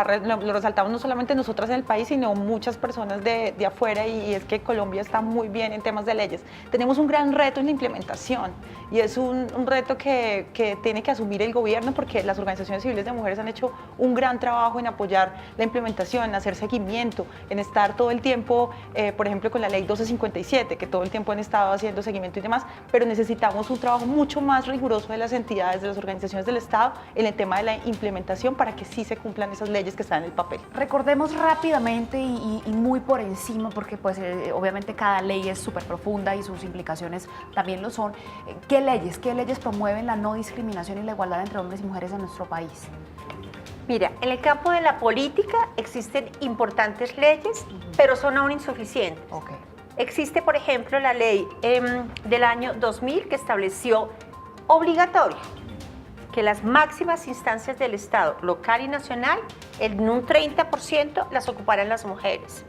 resaltamos no solamente nosotras en el país, sino muchas personas de afuera y es que Colombia está muy bien en temas de leyes. Tenemos un gran reto en la implementación y es un reto que tiene que asumir el gobierno porque las organizaciones civiles de mujeres han hecho un gran trabajo en apoyar la implementación, en hacer seguimiento, en estar todo el tiempo, por ejemplo, con la ley 1257, que todo el tiempo han estado haciendo seguimiento y demás, pero necesitamos un trabajo mucho más riguroso de las entidades, de las organizaciones del Estado en el tema de la implementación para que sí se cumplan esas leyes que están en el papel. Recordemos rápidamente y muy por encima, porque pues obviamente cada ley es súper profunda y sus implicaciones también lo son. ¿Qué leyes promueven la no discriminación y la igualdad entre hombres y mujeres en nuestro país? Mira, en el campo de la política existen importantes leyes, pero son aún insuficientes. Okay. Existe, por ejemplo, la ley del año 2000 que estableció obligatorio que las máximas instancias del Estado, local y nacional, en un 30% las ocuparan las mujeres.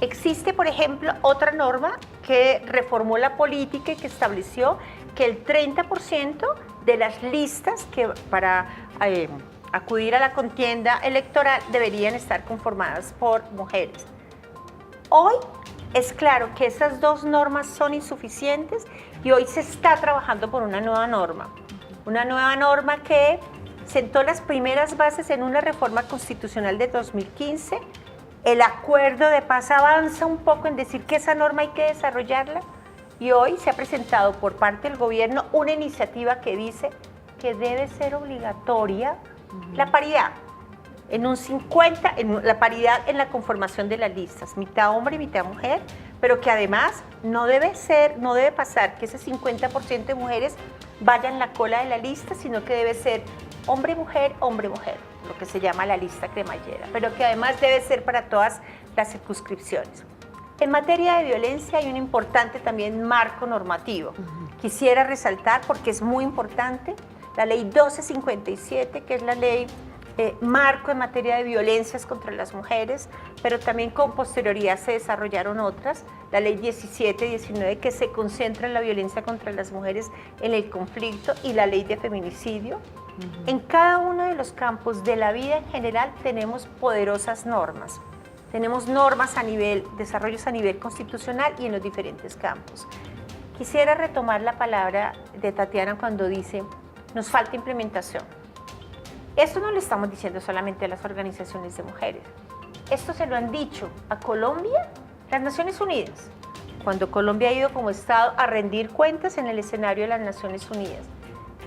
Existe, por ejemplo, otra norma que reformó la política y que estableció que el 30% de las listas que para acudir a la contienda electoral deberían estar conformadas por mujeres. Hoy es claro que esas dos normas son insuficientes y hoy se está trabajando por una nueva norma. Una nueva norma que sentó las primeras bases en una reforma constitucional de 2015. El acuerdo de paz avanza un poco en decir que esa norma hay que desarrollarla y hoy se ha presentado por parte del gobierno una iniciativa que dice que debe ser obligatoria la paridad. En un 50, la paridad en la conformación de las listas, mitad hombre y mitad mujer, pero que además no debe pasar que ese 50% de mujeres vayan en la cola de la lista, sino que debe ser hombre-mujer, hombre-mujer, lo que se llama la lista cremallera, pero que además debe ser para todas las circunscripciones. En materia de violencia hay un importante también marco normativo. Quisiera resaltar, porque es muy importante, la ley 1257, que es la ley marco en materia de violencias contra las mujeres, pero también con posterioridad se desarrollaron otras, la ley 1719 que se concentra en la violencia contra las mujeres en el conflicto y la ley de feminicidio. En cada uno de los campos de la vida en general tenemos poderosas normas. Tenemos normas desarrollos a nivel constitucional y en los diferentes campos. Quisiera retomar la palabra de Tatiana cuando dice, nos falta implementación. Esto no lo estamos diciendo solamente a las organizaciones de mujeres. Esto se lo han dicho a Colombia, las Naciones Unidas, cuando Colombia ha ido como Estado a rendir cuentas en el escenario de las Naciones Unidas.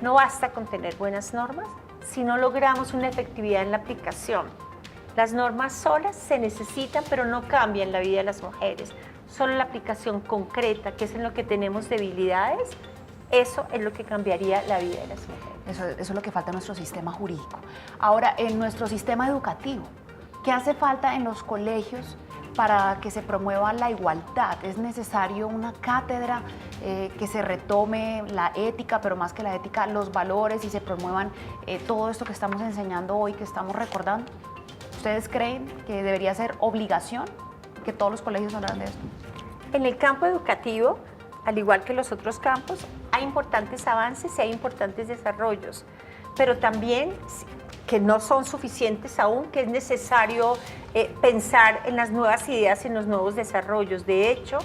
No basta con tener buenas normas si no logramos una efectividad en la aplicación. Las normas solas se necesitan, pero no cambian la vida de las mujeres. Solo la aplicación concreta, que es en lo que tenemos debilidades, eso es lo que cambiaría la vida de las mujeres. Eso es lo que falta en nuestro sistema jurídico. Ahora, en nuestro sistema educativo, ¿qué hace falta en los colegios para que se promueva la igualdad? ¿Es necesario una cátedra que se retome la ética, pero más que la ética, los valores y se promuevan todo esto que estamos enseñando hoy, que estamos recordando? ¿Ustedes creen que debería ser obligación que todos los colegios hablaran de esto? En el campo educativo, al igual que los otros campos, hay importantes avances y hay importantes desarrollos, pero también que no son suficientes aún, que es necesario pensar en las nuevas ideas, en los nuevos desarrollos. De hecho,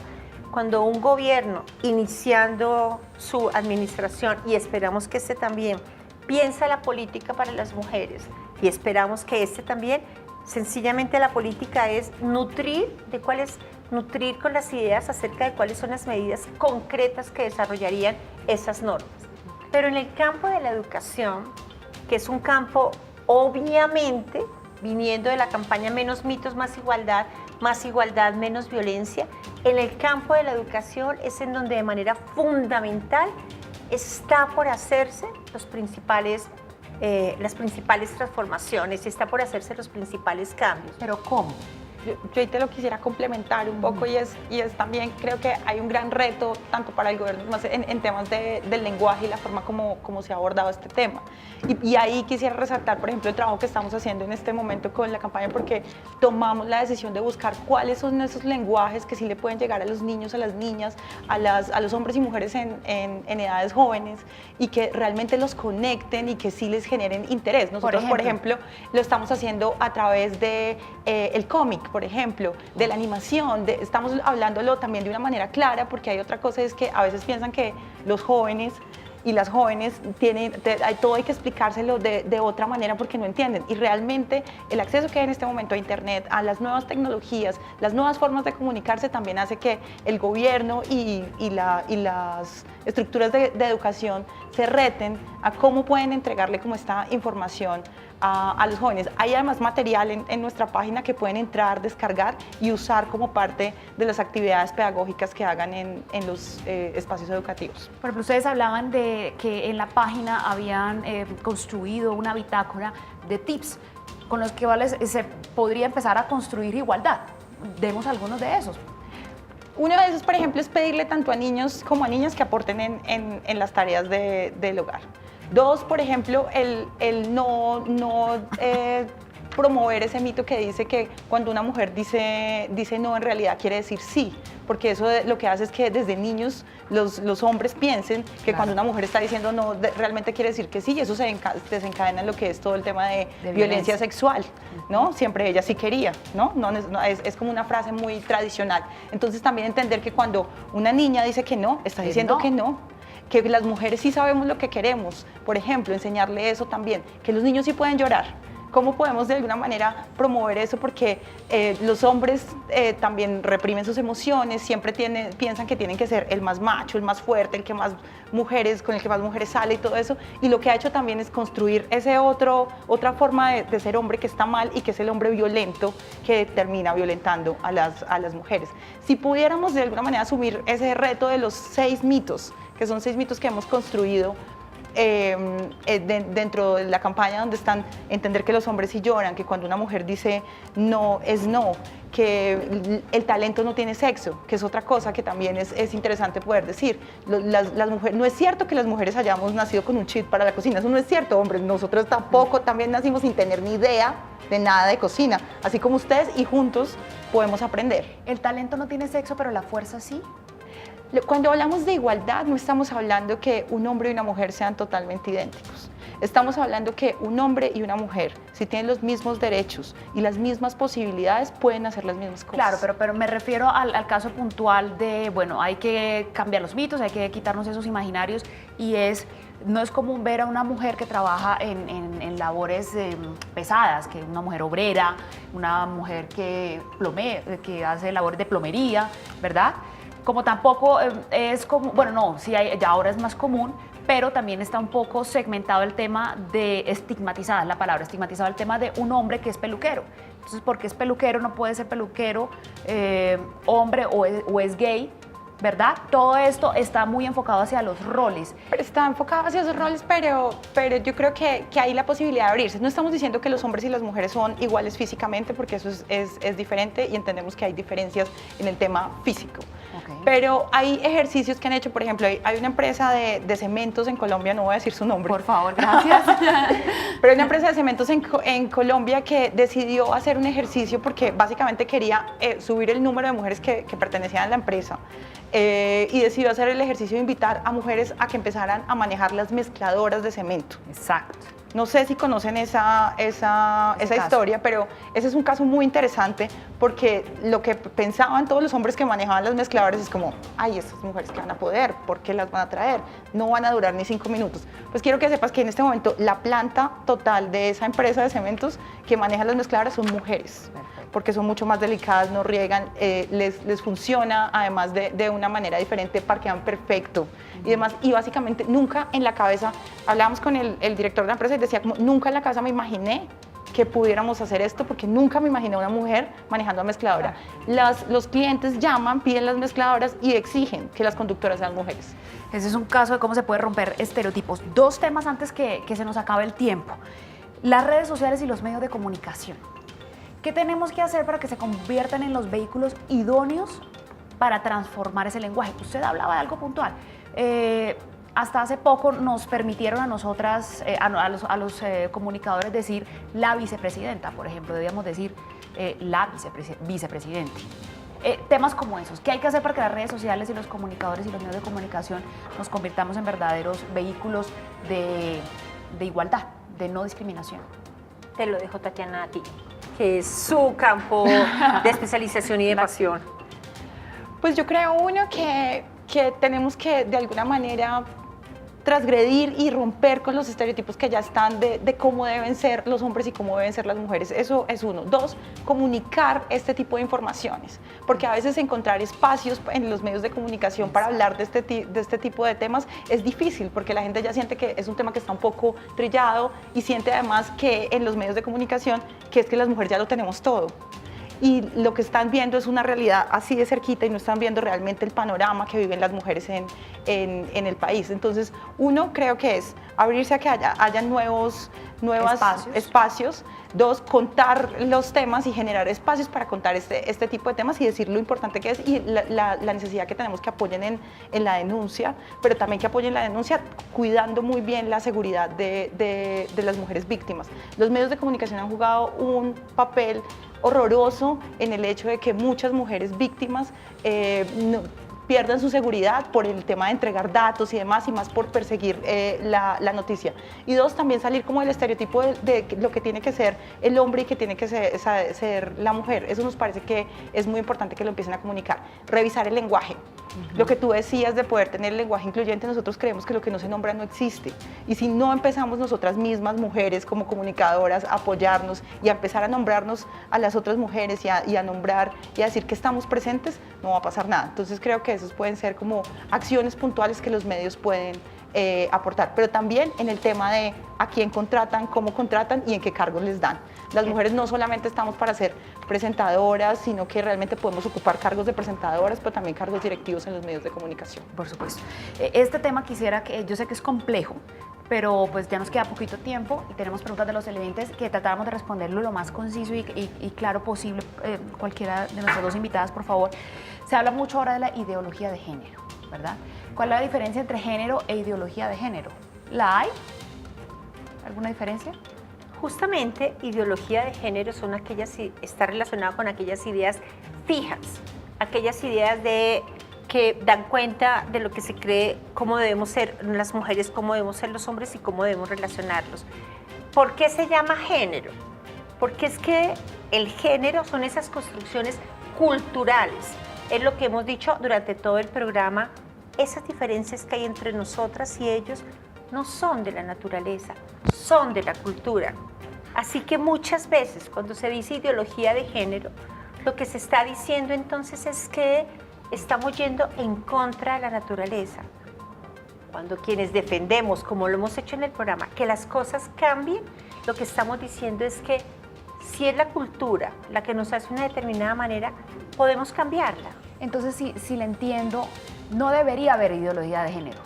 cuando un gobierno iniciando su administración, y esperamos que este también, piensa la política para las mujeres, y esperamos que este también, sencillamente la política es nutrir con las ideas acerca de cuáles son las medidas concretas que desarrollarían esas normas. Pero en el campo de la educación, que es un campo obviamente viniendo de la campaña Menos mitos, más igualdad, menos violencia, en el campo de la educación es en donde de manera fundamental está por hacerse las principales transformaciones, está por hacerse los principales cambios. ¿Pero cómo? yo ahí te lo quisiera complementar un poco y es también, creo que hay un gran reto tanto para el gobierno más en temas del lenguaje y la forma como se ha abordado este tema. Y ahí quisiera resaltar, por ejemplo, el trabajo que estamos haciendo en este momento con la campaña, porque tomamos la decisión de buscar cuáles son esos lenguajes que sí le pueden llegar a los niños, a las niñas, a los hombres y mujeres en edades jóvenes y que realmente los conecten y que sí les generen interés. Nosotros, por ejemplo, lo estamos haciendo a través de el cómic, por ejemplo, de la animación, estamos hablándolo también de una manera clara, porque hay otra cosa, es que a veces piensan que los jóvenes y las jóvenes todo hay que explicárselo de otra manera porque no entienden, y realmente el acceso que hay en este momento a internet, a las nuevas tecnologías, las nuevas formas de comunicarse también hace que el gobierno y las estructuras de educación se reten a cómo pueden entregarle como esta información a los jóvenes. Hay además material en nuestra página que pueden entrar, descargar y usar como parte de las actividades pedagógicas que hagan en los espacios educativos. Por ejemplo, ustedes hablaban de que en la página habían construido una bitácora de tips con los que se podría empezar a construir igualdad. Demos algunos de esos. Uno de esos, por ejemplo, es pedirle tanto a niños como a niñas que aporten en las tareas del hogar. Dos, por ejemplo, el no promover ese mito que dice que cuando una mujer dice no, en realidad quiere decir sí, porque eso lo que hace es que desde niños los hombres piensen que cuando una mujer está diciendo no, realmente quiere decir que sí, y eso se desencadena en lo que es todo el tema de violencia sexual, ¿no? Siempre ella sí quería, ¿no? Es como una frase muy tradicional. Entonces también entender que cuando una niña dice que no, está diciendo que no, que las mujeres sí sabemos lo que queremos, por ejemplo, enseñarle eso también, que los niños sí pueden llorar. ¿Cómo podemos de alguna manera promover eso? Porque los hombres también reprimen sus emociones, siempre piensan que tienen que ser el más macho, el más fuerte, con el que más mujeres sale y todo eso. Y lo que ha hecho también es construir otra forma de ser hombre que está mal y que es el hombre violento que termina violentando a las mujeres. Si pudiéramos de alguna manera asumir ese reto de los 6 mitos, que son 6 mitos que hemos construido dentro de la campaña, donde están entender que los hombres sí lloran, que cuando una mujer dice no, es no, que el talento no tiene sexo, que es otra cosa que también es interesante poder decir. Las mujeres, no es cierto que las mujeres hayamos nacido con un chip para la cocina, eso no es cierto, hombres, nosotros tampoco también nacimos sin tener ni idea de nada de cocina, así como ustedes, y juntos podemos aprender. ¿El talento no tiene sexo, pero la fuerza sí? Cuando hablamos de igualdad, no estamos hablando que un hombre y una mujer sean totalmente idénticos. Estamos hablando que un hombre y una mujer, si tienen los mismos derechos y las mismas posibilidades, pueden hacer las mismas cosas. Claro, pero me refiero al caso puntual de, bueno, hay que cambiar los mitos, hay que quitarnos esos imaginarios, y no es común ver a una mujer que trabaja en labores pesadas, que una mujer obrera, una mujer que hace labores de plomería, ¿verdad? Como tampoco es como, bueno, no, sí ya ahora es más común, pero también está un poco segmentado el tema de estigmatizada, la palabra estigmatizado, el tema de un hombre que es peluquero. Entonces, porque es peluquero, no puede ser peluquero hombre o es gay, ¿verdad? Todo esto está muy enfocado hacia los roles. Está enfocado hacia esos roles, pero yo creo que hay la posibilidad de abrirse. No estamos diciendo que los hombres y las mujeres son iguales físicamente, porque eso es diferente, y entendemos que hay diferencias en el tema físico. Okay. Pero hay ejercicios que han hecho, por ejemplo, hay una empresa de cementos en Colombia, no voy a decir su nombre. Por favor, gracias. Pero hay una empresa de cementos en Colombia que decidió hacer un ejercicio porque básicamente quería subir el número de mujeres que pertenecían a la empresa. Y decidió hacer el ejercicio de invitar a mujeres a que empezaran a manejar las mezcladoras de cemento. Exacto. No sé si conocen esa historia, pero ese es un caso muy interesante porque lo que pensaban todos los hombres que manejaban las mezcladoras es como, ay, estas mujeres que van a poder, ¿por qué las van a traer? No van a durar ni 5 minutos. Pues quiero que sepas que en este momento la planta total de esa empresa de cementos que maneja las mezcladoras son mujeres. Perfecto. Porque son mucho más delicadas, no riegan, les funciona además de una manera diferente, parquean perfecto y demás. Y básicamente nunca en la cabeza, hablábamos con el director de la empresa y decía como, nunca en la cabeza me imaginé que pudiéramos hacer esto, porque nunca me imaginé una mujer manejando la mezcladora. Los clientes llaman, piden las mezcladoras y exigen que las conductoras sean mujeres. Ese es un caso de cómo se puede romper estereotipos. 2 temas antes que se nos acabe el tiempo. Las redes sociales y los medios de comunicación. ¿Qué tenemos que hacer para que se conviertan en los vehículos idóneos para transformar ese lenguaje? Usted hablaba de algo puntual. Hasta hace poco nos permitieron a nosotras, a los comunicadores decir la vicepresidenta, por ejemplo, debíamos decir la vicepresidente. Temas como esos, ¿qué hay que hacer para que las redes sociales y los comunicadores y los medios de comunicación nos convirtamos en verdaderos vehículos de igualdad, de no discriminación? Te lo dejo, Tatiana, a ti, que es su campo de especialización y de pasión. Pues yo creo, uno, que tenemos que de alguna manera transgredir y romper con los estereotipos que ya están de cómo deben ser los hombres y cómo deben ser las mujeres. Eso es uno. Dos, comunicar este tipo de informaciones, porque a veces encontrar espacios en los medios de comunicación para hablar de este tipo de temas es difícil, porque la gente ya siente que es un tema que está un poco trillado y siente además que en los medios de comunicación que es que las mujeres ya lo tenemos todo. Y lo que están viendo es una realidad así de cerquita y no están viendo realmente el panorama que viven las mujeres en el país. Entonces, uno, creo que es abrirse a que haya nuevos espacios. Dos, contar los temas y generar espacios para contar este tipo de temas y decir lo importante que es y la necesidad que tenemos que apoyen en la denuncia, pero también que apoyen la denuncia cuidando muy bien la seguridad de las mujeres víctimas. Los medios de comunicación han jugado un papel horroroso en el hecho de que muchas mujeres víctimas pierdan su seguridad por el tema de entregar datos y demás, y más por perseguir la noticia. Y dos, también salir como del estereotipo de lo que tiene que ser el hombre y que tiene que ser la mujer. Eso nos parece que es muy importante que lo empiecen a comunicar. Revisar el lenguaje. Lo que tú decías de poder tener el lenguaje incluyente, nosotros creemos que lo que no se nombra no existe. Y si no empezamos nosotras mismas, mujeres, como comunicadoras, a apoyarnos y a empezar a nombrarnos a las otras mujeres y a nombrar y a decir que estamos presentes, no va a pasar nada. Entonces creo que esos pueden ser como acciones puntuales que los medios pueden aportar, pero también en el tema de a quién contratan, cómo contratan y en qué cargos les dan. Las mujeres no solamente estamos para ser presentadoras, sino que realmente podemos ocupar cargos de presentadoras, pero también cargos directivos en los medios de comunicación. Por supuesto. Este tema quisiera que, yo sé que es complejo, pero pues ya nos queda poquito tiempo y tenemos preguntas de los televidentes que tratáramos de responderlo lo más conciso y claro posible. Cualquiera de nuestras dos invitadas, por favor. Se habla mucho ahora de la ideología de género, ¿verdad? ¿Cuál es la diferencia entre género e ideología de género? ¿La hay? ¿Alguna diferencia? Justamente, ideología de género está relacionada con aquellas ideas fijas, aquellas ideas que dan cuenta de lo que se cree, cómo debemos ser las mujeres, cómo debemos ser los hombres y cómo debemos relacionarlos. ¿Por qué se llama género? Porque es que el género son esas construcciones culturales. Es lo que hemos dicho durante todo el programa. Esas diferencias que hay entre nosotras y ellos no son de la naturaleza, son de la cultura. Así que muchas veces cuando se dice ideología de género, lo que se está diciendo entonces es que estamos yendo en contra de la naturaleza. Cuando quienes defendemos, como lo hemos hecho en el programa, que las cosas cambien, lo que estamos diciendo es que si es la cultura la que nos hace de una determinada manera, podemos cambiarla. Entonces, si la entiendo, no debería haber ideología de género.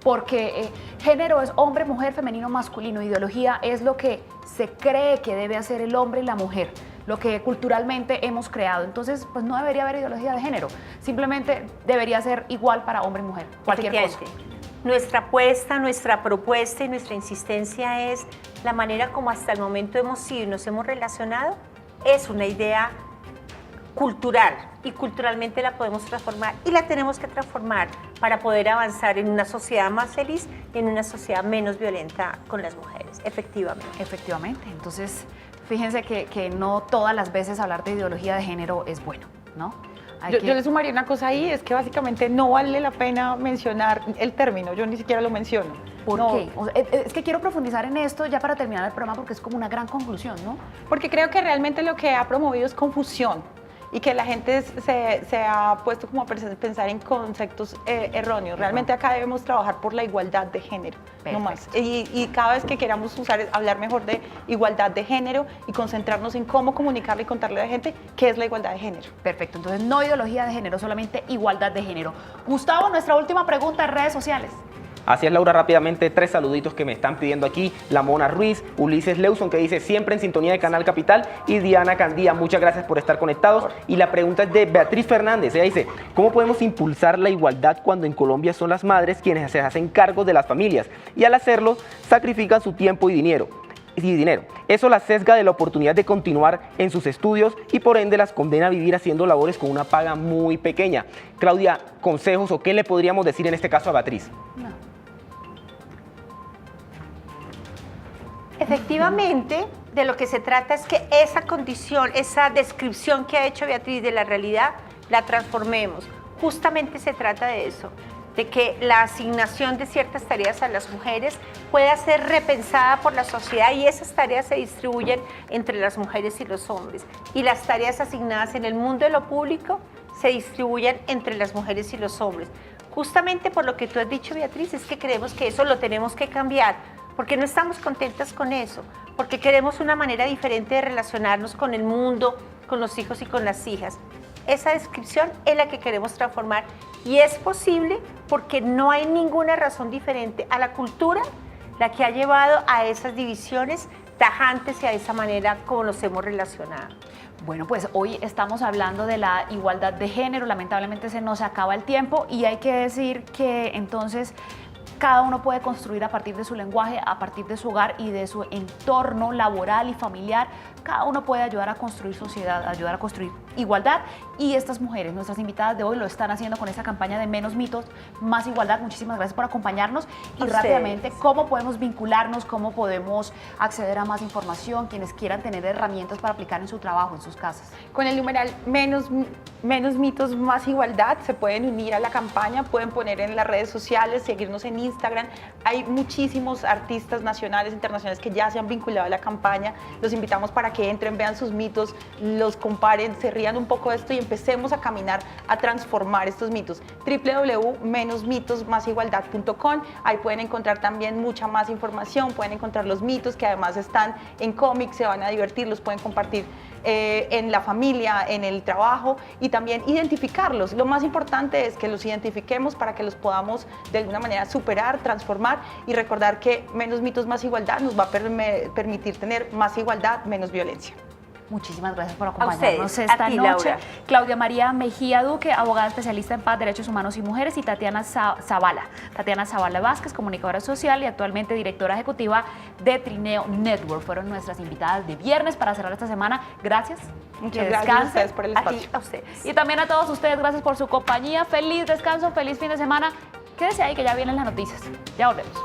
Porque género es hombre, mujer, femenino, masculino. Ideología es lo que se cree que debe hacer el hombre y la mujer, lo que culturalmente hemos creado. Entonces, pues no debería haber ideología de género. Simplemente debería ser igual para hombre y mujer, cualquier cosa. Nuestra apuesta, nuestra propuesta y nuestra insistencia es la manera como hasta el momento hemos sido y nos hemos relacionado. Es una idea cultural y culturalmente la podemos transformar y la tenemos que transformar para poder avanzar en una sociedad más feliz y en una sociedad menos violenta con las mujeres, efectivamente. Efectivamente, entonces fíjense que no todas las veces hablar de ideología de género es bueno, ¿no? Yo le sumaría una cosa ahí, es que básicamente no vale la pena mencionar el término, yo ni siquiera lo menciono. ¿Por qué? Es que quiero profundizar en esto ya para terminar el programa porque es como una gran conclusión, ¿no? Porque creo que realmente lo que ha promovido es confusión y que la gente se ha puesto como a pensar en conceptos erróneos. Realmente acá debemos trabajar por la igualdad de género, no más. Y cada vez que queramos hablar mejor de igualdad de género y concentrarnos en cómo comunicarle y contarle a la gente qué es la igualdad de género. Perfecto, entonces no ideología de género, solamente igualdad de género. Gustavo, nuestra última pregunta en redes sociales. Así es, Laura, rápidamente 3 saluditos que me están pidiendo aquí. La Mona Ruiz, Ulises Leuson, que dice siempre en sintonía de Canal Capital, y Diana Candía, muchas gracias por estar conectados. Y la pregunta es de Beatriz Fernández. Ella dice, ¿cómo podemos impulsar la igualdad cuando en Colombia son las madres quienes se hacen cargo de las familias y al hacerlo sacrifican su tiempo y dinero? Eso las sesga de la oportunidad de continuar en sus estudios y por ende las condena a vivir haciendo labores con una paga muy pequeña. Claudia, consejos o qué le podríamos decir en este caso a Beatriz. Efectivamente, de lo que se trata es que esa condición, esa descripción que ha hecho Beatriz de la realidad, la transformemos. Justamente se trata de eso, de que la asignación de ciertas tareas a las mujeres pueda ser repensada por la sociedad y esas tareas se distribuyen entre las mujeres y los hombres. Y las tareas asignadas en el mundo de lo público se distribuyen entre las mujeres y los hombres. Justamente por lo que tú has dicho, Beatriz, es que creemos que eso lo tenemos que cambiar, porque no estamos contentas con eso, porque queremos una manera diferente de relacionarnos con el mundo, con los hijos y con las hijas. Esa descripción es la que queremos transformar y es posible porque no hay ninguna razón diferente a la cultura la que ha llevado a esas divisiones tajantes y a esa manera como nos hemos relacionado. Bueno, pues hoy estamos hablando de la igualdad de género, lamentablemente se nos acaba el tiempo y hay que decir que entonces cada uno puede construir a partir de su lenguaje, a partir de su hogar y de su entorno laboral y familiar. Cada uno puede ayudar a construir sociedad, ayudar a construir igualdad y estas mujeres, nuestras invitadas de hoy, lo están haciendo con esta campaña de Menos mitos, más igualdad. Muchísimas gracias por acompañarnos y rápidamente, ¿cómo podemos vincularnos? ¿Cómo podemos acceder a más información? Quienes quieran tener herramientas para aplicar en su trabajo, en sus casas. Con el numeral menos mitos, más igualdad, se pueden unir a la campaña, pueden poner en las redes sociales, seguirnos en Instagram. Hay muchísimos artistas nacionales, internacionales que ya se han vinculado a la campaña. Los invitamos para que entren, vean sus mitos, los comparen, se rían un poco de esto y empecemos a caminar a transformar estos mitos. www.menosmitosmasigualdad.com. Ahí pueden encontrar también mucha más información, pueden encontrar los mitos que además están en cómics, se van a divertir, los pueden compartir en la familia, en el trabajo y también identificarlos. Lo más importante es que los identifiquemos para que los podamos de alguna manera superar, transformar y recordar que menos mitos, más igualdad nos va a permitir tener más igualdad, menos violencia. Muchísimas gracias por acompañarnos ustedes, esta a ti, noche. Laura. Claudia María Mejía Duque, abogada especialista en paz, derechos humanos y mujeres, y Tatiana Zavala Vázquez, comunicadora social y actualmente directora ejecutiva de Trineo Network. Fueron nuestras invitadas de viernes para cerrar esta semana. Gracias. Muchas gracias a ustedes por el espacio. A ustedes. Y también a todos ustedes, gracias por su compañía. Feliz descanso, feliz fin de semana. Quédese ahí que ya vienen las noticias. Ya volvemos.